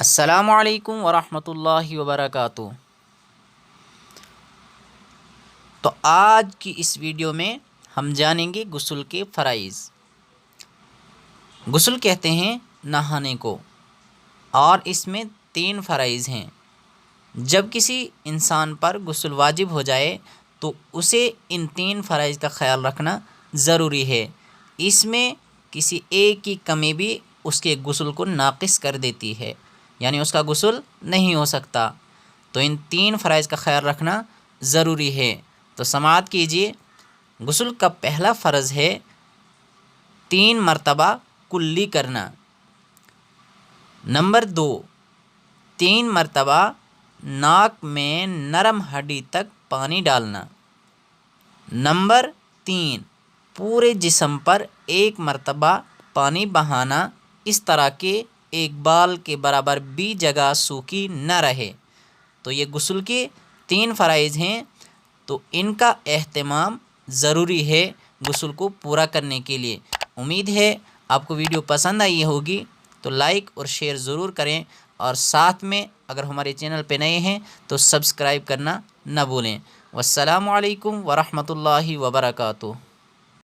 السلام علیکم ورحمۃ اللہ وبرکاتہ۔ تو آج کی اس ویڈیو میں ہم جانیں گے غسل کے فرائض۔ غسل کہتے ہیں نہانے کو، اور اس میں 3 فرائض ہیں۔ جب کسی انسان پر غسل واجب ہو جائے تو اسے ان 3 فرائض کا خیال رکھنا ضروری ہے۔ اس میں کسی ایک کی کمی بھی اس کے غسل کو ناقص کر دیتی ہے، یعنی اس کا غسل نہیں ہو سکتا۔ تو ان 3 فرائض کا خیال رکھنا ضروری ہے۔ تو سماعت کیجیے۔ غسل کا پہلا فرض ہے 3 مرتبہ کلی کرنا۔ نمبر 2، 3 مرتبہ ناک میں نرم ہڈی تک پانی ڈالنا۔ نمبر 3، پورے جسم پر 1 مرتبہ پانی بہانا، اس طرح کہ ایک بال کے برابر بھی جگہ سوکھی نہ رہے۔ تو یہ غسل کے 3 فرائض ہیں، تو ان کا اہتمام ضروری ہے غسل کو پورا کرنے کے لیے۔ امید ہے آپ کو ویڈیو پسند آئی ہوگی، تو لائک اور شیئر ضرور کریں، اور ساتھ میں اگر ہمارے چینل پہ نئے ہیں تو سبسکرائب کرنا نہ بھولیں۔ والسلام علیکم ورحمۃ اللہ وبرکاتہ۔